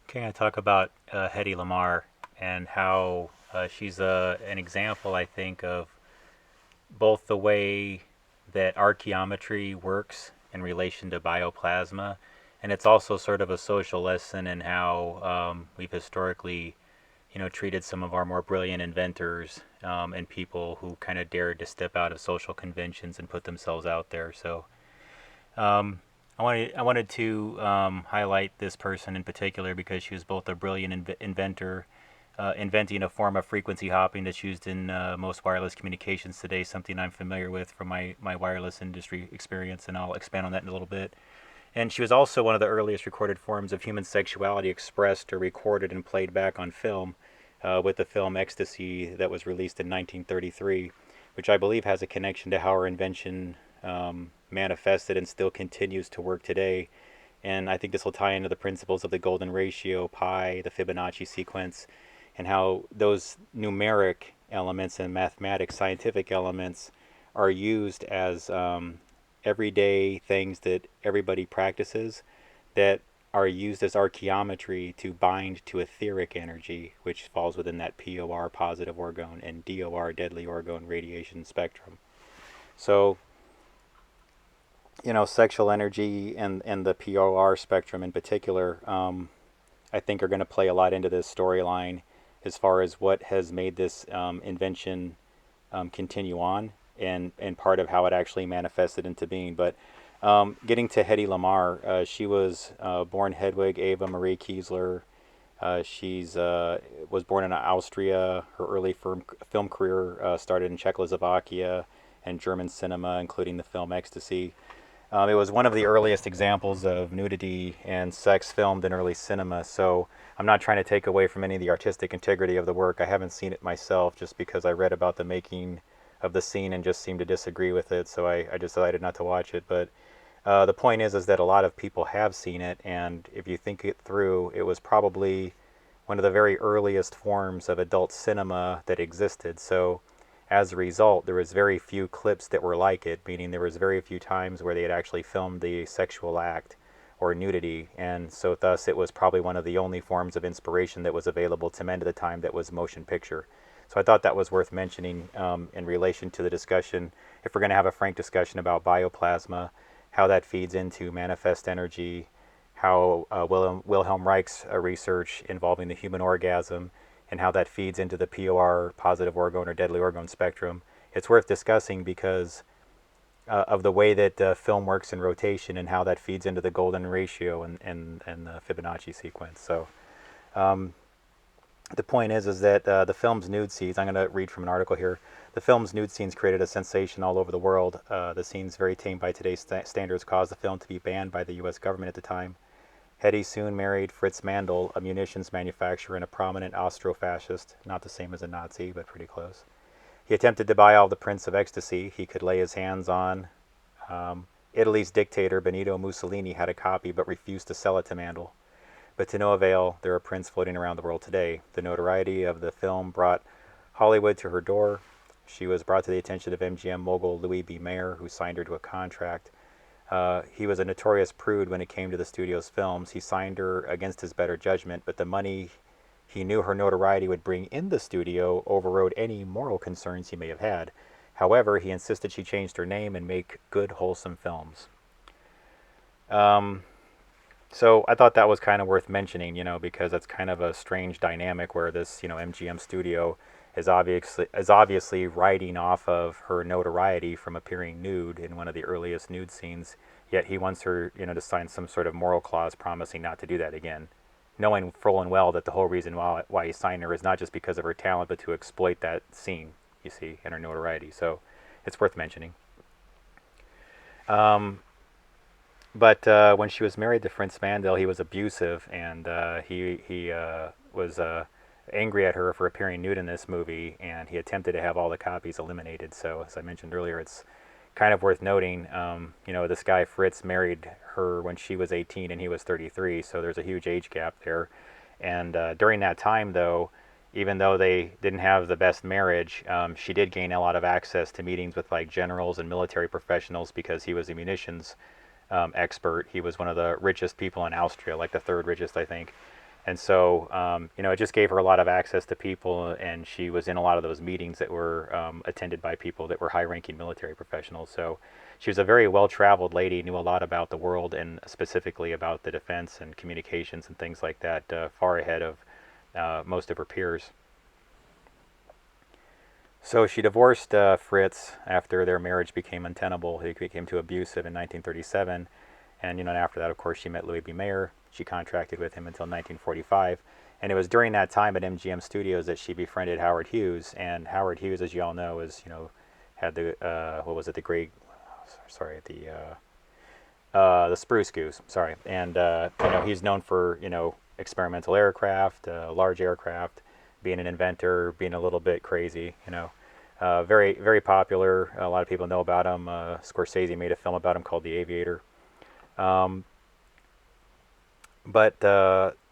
Okay, I talk about Hedy Lamarr and how she's an example, I think, of both the way that archaeometry works in relation to bioplasma, and it's also sort of a social lesson in how we've historically, treated some of our more brilliant inventors and people who kind of dared to step out of social conventions and put themselves out there. So um, I wanted to highlight this person in particular because she was both a brilliant inventor, inventing a form of frequency hopping that's used in most wireless communications today, something I'm familiar with from my wireless industry experience, and I'll expand on that in a little bit. And she was also one of the earliest recorded forms of human sexuality expressed or recorded and played back on film with the film Ecstasy that was released in 1933, which I believe has a connection to how our invention manifested and still continues to work today. And I think this will tie into the principles of the golden ratio, pi, the Fibonacci sequence, and how those numeric elements and mathematics, scientific elements, are used as everyday things that everybody practices that are used as archaeometry to bind to etheric energy, which falls within that POR, positive orgone, and DOR, deadly orgone radiation spectrum. So, sexual energy and the POR spectrum in particular, I think are going to play a lot into this storyline as far as what has made this invention continue on and part of how it actually manifested into being. But getting to Hedy Lamarr, she was born Hedwig Eva Marie Kiesler. She's was born in Austria. Her early film career started in Czechoslovakia and German cinema, including the film Ecstasy. It was one of the earliest examples of nudity and sex filmed in early cinema, so I'm not trying to take away from any of the artistic integrity of the work. I haven't seen it myself just because I read about the making of the scene and just seemed to disagree with it, so I decided not to watch it. But the point is that a lot of people have seen it, and if you think it through, it was probably one of the very earliest forms of adult cinema that existed. So as a result, there was very few clips that were like it, meaning there was very few times where they had actually filmed the sexual act or nudity, and so thus it was probably one of the only forms of inspiration that was available to men at the time that was motion picture. So I thought that was worth mentioning in relation to the discussion, if we're going to have a frank discussion about bioplasma, how that feeds into manifest energy, how Wilhelm Reich's research involving the human orgasm, and how that feeds into the POR, positive orgone or deadly orgone spectrum. It's worth discussing because of the way that film works in rotation and how that feeds into the golden ratio and the Fibonacci sequence. So the point is that the film's nude scenes, I'm going to read from an article here, the film's nude scenes created a sensation all over the world. The scenes, very tame by today's standards, caused the film to be banned by the U.S. government at the time. Hedy soon married Fritz Mandl, a munitions manufacturer and a prominent Austro-fascist, not the same as a Nazi, but pretty close. He attempted to buy all the prints of Ecstasy he could lay his hands on. Italy's dictator Benito Mussolini had a copy but refused to sell it to Mandl. But to no avail, there are prints floating around the world today. The notoriety of the film brought Hollywood to her door. She was brought to the attention of MGM mogul Louis B. Mayer, who signed her to a contract. He was a notorious prude when it came to the studio's films. He signed her against his better judgment, but the money he knew her notoriety would bring in the studio overrode any moral concerns he may have had. However, he insisted she changed her name and make good, wholesome films. So I thought that was kind of worth mentioning, because it's kind of a strange dynamic where this, MGM studio is obviously riding off of her notoriety from appearing nude in one of the earliest nude scenes. Yet he wants her, to sign some sort of moral clause promising not to do that again, knowing full and well that the whole reason why he signed her is not just because of her talent, but to exploit that scene, you see, and her notoriety. So it's worth mentioning. But when she was married to Fritz Mandel, he was abusive, and he was angry at her for appearing nude in this movie, and he attempted to have all the copies eliminated. So, as I mentioned earlier, it's kind of worth noting. This guy Fritz married her when she was 18 and he was 33, so there's a huge age gap there. And during that time, though, even though they didn't have the best marriage, she did gain a lot of access to meetings with like generals and military professionals because he was a munitions expert. He was one of the richest people in Austria, like the third richest, I think. And so, it just gave her a lot of access to people, and she was in a lot of those meetings that were attended by people that were high-ranking military professionals. So she was a very well-traveled lady, knew a lot about the world, and specifically about the defense and communications and things like that, far ahead of most of her peers. So she divorced Fritz after their marriage became untenable. He became too abusive in 1937. And after that, of course, she met Louis B. Mayer. She contracted with him until 1945. And it was during that time at MGM Studios that she befriended Howard Hughes. And Howard Hughes, as you all know, is, had the, what was it, the great, sorry, the Spruce Goose, sorry. And, he's known for, experimental aircraft, large aircraft, being an inventor, being a little bit crazy, very, very popular. A lot of people know about him. Scorsese made a film about him called The Aviator. Um, but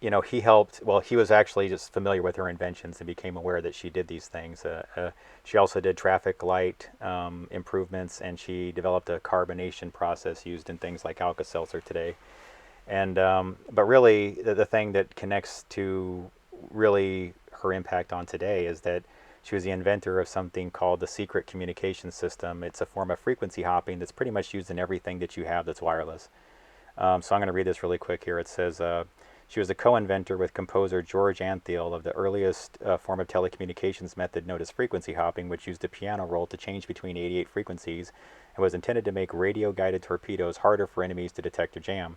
he helped. Well, he was actually just familiar with her inventions and became aware that she did these things. She also did traffic light improvements, and she developed a carbonation process used in things like Alka-Seltzer today. And but really, the thing that connects to really her impact on today is that she was the inventor of something called the secret communication system. It's a form of frequency hopping that's pretty much used in everything that you have that's wireless. So I'm going to read this really quick here. It says, she was a co-inventor with composer George Antheil of the earliest form of telecommunications method known as frequency hopping, which used a piano roll to change between 88 frequencies and was intended to make radio-guided torpedoes harder for enemies to detect or jam.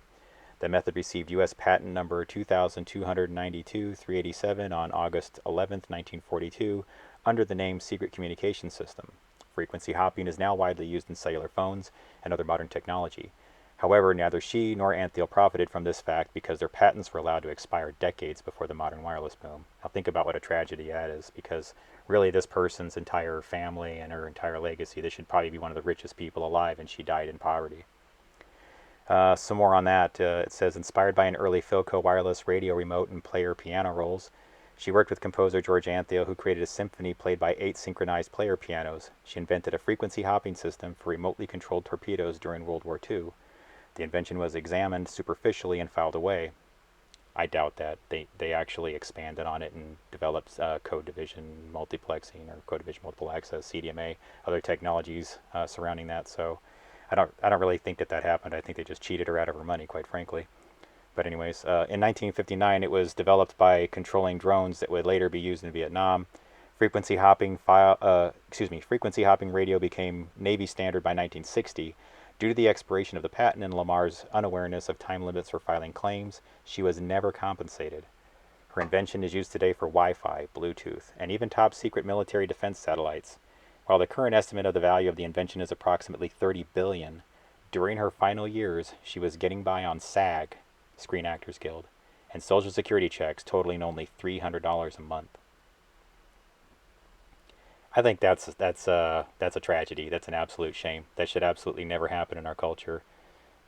The method received U.S. patent number 2292-387 on August 11, 1942, under the name Secret Communication System. Frequency hopping is now widely used in cellular phones and other modern technology. However, neither she nor Antheil profited from this fact because their patents were allowed to expire decades before the modern wireless boom. Now think about what a tragedy that is, because really this person's entire family and her entire legacy, this should probably be one of the richest people alive, and she died in poverty. Some more on that. It says, inspired by an early Philco wireless radio remote and player piano rolls, she worked with composer George Antheil, who created a symphony played by 8 synchronized player pianos. She invented a frequency hopping system for remotely controlled torpedoes during World War II. The invention was examined superficially and filed away. I doubt that. They actually expanded on it and developed code division multiplexing or code division multiple access, CDMA, other technologies surrounding that. So I don't really think that happened. I think they just cheated her out of her money, quite frankly. But anyways, in 1959, it was developed by controlling drones that would later be used in Vietnam. Frequency hopping radio became Navy standard by 1960. Due to the expiration of the patent and Lamarr's unawareness of time limits for filing claims, she was never compensated. Her invention is used today for Wi-Fi, Bluetooth, and even top-secret military defense satellites. While the current estimate of the value of the invention is approximately $30 billion, during her final years, she was getting by on SAG, Screen Actors Guild, and Social Security checks totaling only $300 a month. I think that's a tragedy. That's an absolute shame. That should absolutely never happen in our culture.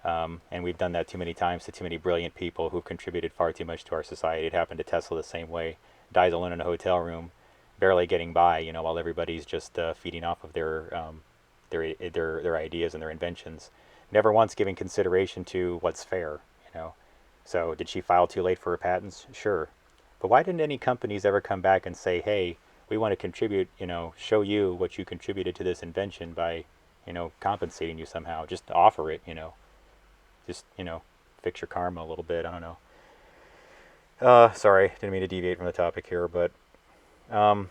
And we've done that too many times to too many brilliant people who've contributed far too much to our society. It happened to Tesla the same way. Dies alone in a hotel room, barely getting by, while everybody's just feeding off of their ideas and their inventions. Never once giving consideration to what's fair. So did she file too late for her patents? Sure. But why didn't any companies ever come back and say, hey, we want to contribute, show you what you contributed to this invention by, compensating you somehow. Just offer it, just, fix your karma a little bit. I don't know. Sorry, didn't mean to deviate from the topic here, but, so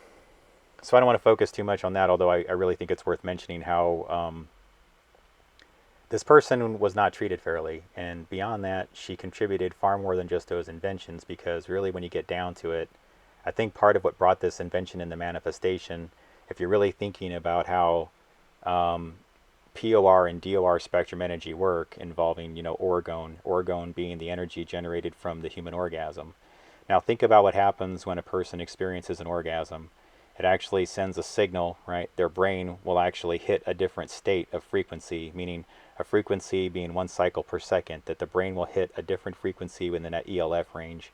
I don't want to focus too much on that, although I really think it's worth mentioning how, this person was not treated fairly, and beyond that, she contributed far more than just those inventions, because really when you get down to it, I think part of what brought this invention into manifestation, if you're really thinking about how POR and DOR spectrum energy work, involving, orgone being the energy generated from the human orgasm. Now think about what happens when a person experiences an orgasm. It actually sends a signal, right? Their brain will actually hit a different state of frequency, meaning a frequency being 1 cycle per second, that the brain will hit a different frequency within that ELF range,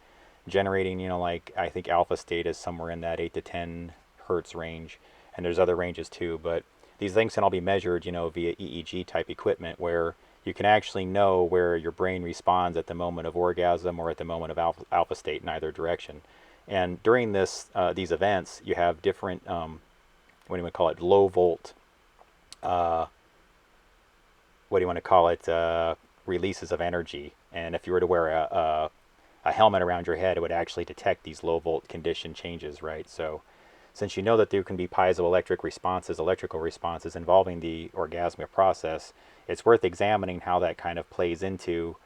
generating, like I think alpha state is somewhere in that 8 to 10 hertz range, and there's other ranges too, but these things can all be measured, via EEG type equipment, where you can actually know where your brain responds at the moment of orgasm or at the moment of alpha state in either direction. And during these events, you have different, what do you want to call it, low volt, uh, what do you want to call it, releases of energy. And if you were to wear a helmet around your head, it would actually detect these low volt condition changes, right? So since you know that there can be piezoelectric responses, electrical responses involving the orgasmic process, it's worth examining how that kind of plays into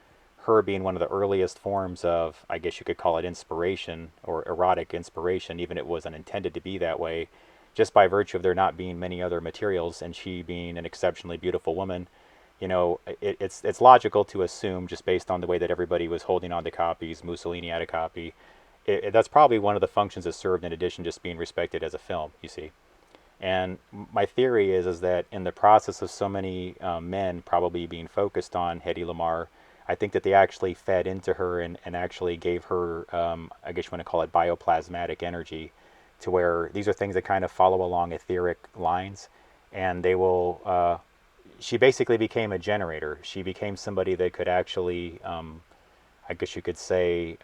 her being one of the earliest forms of, I guess you could call it inspiration or erotic inspiration, even if it wasn't intended to be that way, just by virtue of there not being many other materials and she being an exceptionally beautiful woman. It's logical to assume, just based on the way that everybody was holding on to copies, Mussolini had a copy. That's probably one of the functions it served, in addition to just being respected as a film, you see. And my theory is that in the process of so many men probably being focused on Hedy Lamarr, I think that they actually fed into her and actually gave her, I guess you want to call it bioplasmatic energy, to where these are things that kind of follow along etheric lines, and they will. She basically became a generator. She became somebody that could actually, I guess you could say,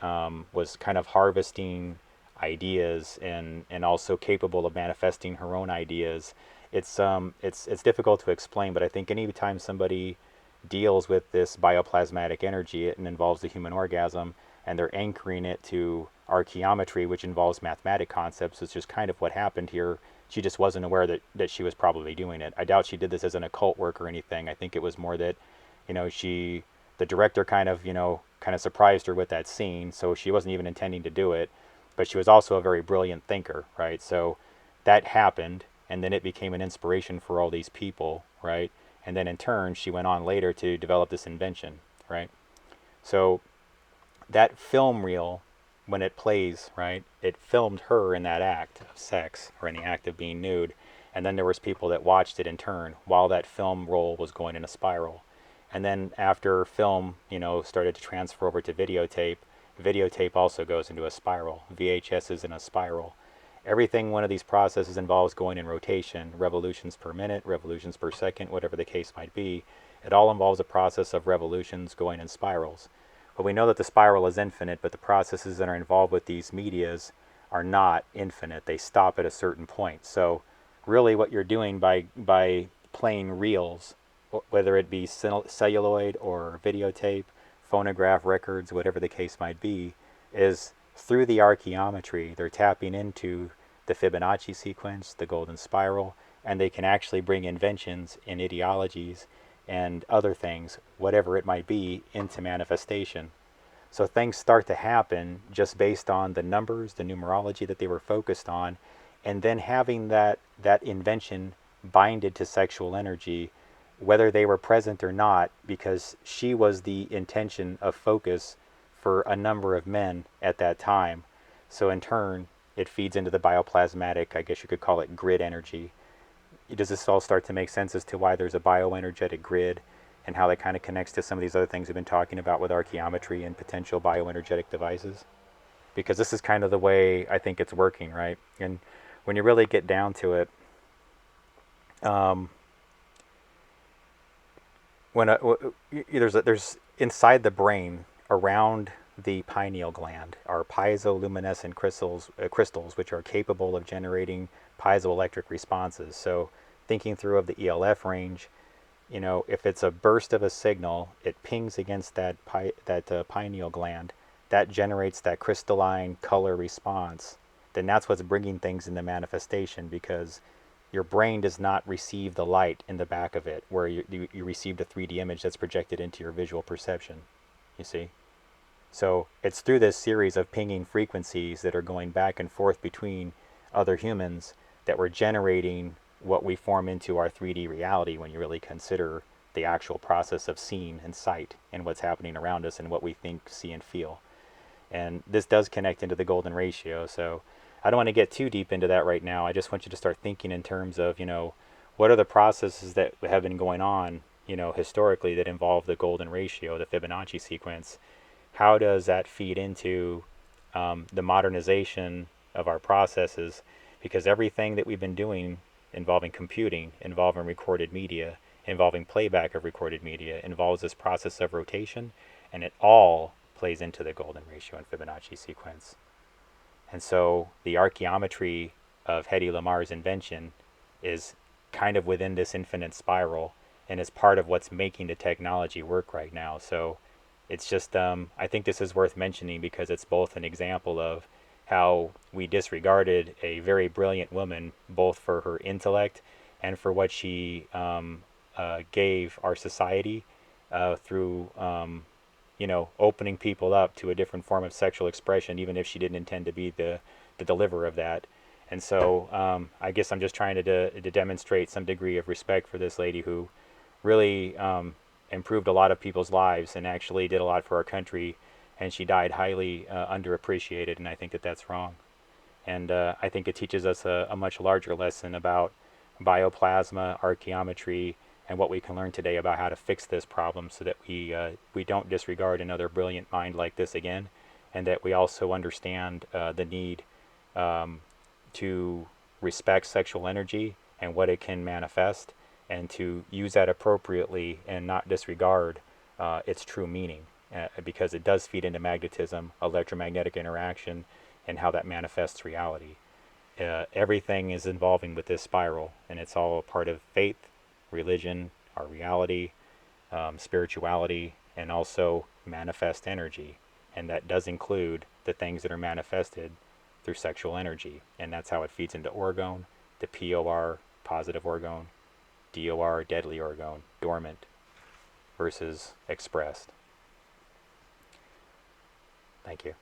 was kind of harvesting ideas and also capable of manifesting her own ideas. It's difficult to explain, but I think any time somebody deals with this bioplasmatic energy, it involves the human orgasm, and they're anchoring it to archaeometry, which involves mathematic concepts, which is kind of what happened here. She just wasn't aware that she was probably doing it. I doubt she did this as an occult work or anything. I think it was more that, the director kind of surprised her with that scene, so she wasn't even intending to do it, but she was also a very brilliant thinker, right? So that happened, and then it became an inspiration for all these people, right? And then in turn, she went on later to develop this invention, right? So that film reel, when it plays, right, it filmed her in that act of sex, or in the act of being nude, and then there was people that watched it in turn while that film roll was going in a spiral. And then after film, started to transfer over to videotape also goes into a spiral. VHS is in a spiral. Everything one of these processes involves going in rotation, revolutions per minute, revolutions per second, whatever the case might be. It all involves a process of revolutions going in spirals. Well, we know that the spiral is infinite, but the processes that are involved with these medias are not infinite. They stop at a certain point. So really what you're doing by playing reels, whether it be celluloid or videotape, phonograph records, whatever the case might be, is through the archaeometry, they're tapping into the Fibonacci sequence, the golden spiral, and they can actually bring inventions and ideologies and other things, whatever it might be, into manifestation. So things start to happen just based on the numbers, the numerology that they were focused on, and then having that invention binded to sexual energy, whether they were present or not, because she was the intention of focus for a number of men at that time. So in turn, it feeds into the bioplasmatic, I guess you could call it, grid energy. Does this all start to make sense as to why there's a bioenergetic grid and how that kind of connects to some of these other things we've been talking about with archaeometry and potential bioenergetic devices? Because this is kind of the way I think it's working, right? And when you really get down to it, there's inside the brain, around the pineal gland, are piezoluminescent crystals which are capable of generating piezoelectric responses. So thinking through of the ELF range, if it's a burst of a signal, it pings against that pineal gland, that generates that crystalline color response. Then that's what's bringing things into manifestation, because your brain does not receive the light in the back of it, where you received a 3D image that's projected into your visual perception, you see? So it's through this series of pinging frequencies that are going back and forth between other humans that we're generating what we form into our 3D reality, when you really consider the actual process of seeing and sight and what's happening around us and what we think, see, and feel. And this does connect into the golden ratio. So I don't want to get too deep into that right now. I just want you to start thinking in terms of, what are the processes that have been going on, historically, that involve the golden ratio, the Fibonacci sequence. How does that feed into the modernization of our processes? Because everything that we've been doing involving computing, involving recorded media, involving playback of recorded media involves this process of rotation, and it all plays into the golden ratio and Fibonacci sequence. And so the archaeometry of Hedy Lamarr's invention is kind of within this infinite spiral and is part of what's making the technology work right now. So it's just, I think this is worth mentioning because it's both an example of how we disregarded a very brilliant woman, both for her intellect and for what she gave our society through, opening people up to a different form of sexual expression, even if she didn't intend to be the deliverer of that. And so I guess I'm just trying to demonstrate some degree of respect for this lady who really improved a lot of people's lives and actually did a lot for our country. And she died highly underappreciated, and I think that that's wrong. And I think it teaches us a much larger lesson about bioplasma, archaeometry, and what we can learn today about how to fix this problem so that we don't disregard another brilliant mind like this again, and that we also understand the need to respect sexual energy and what it can manifest, and to use that appropriately and not disregard its true meaning, because it does feed into magnetism, electromagnetic interaction, and how that manifests reality. Everything is involving with this spiral, and it's all a part of faith, religion, our reality, spirituality, and also manifest energy. And that does include the things that are manifested through sexual energy. And that's how it feeds into orgone, the POR, positive orgone, DOR, deadly orgone, dormant versus expressed. Thank you.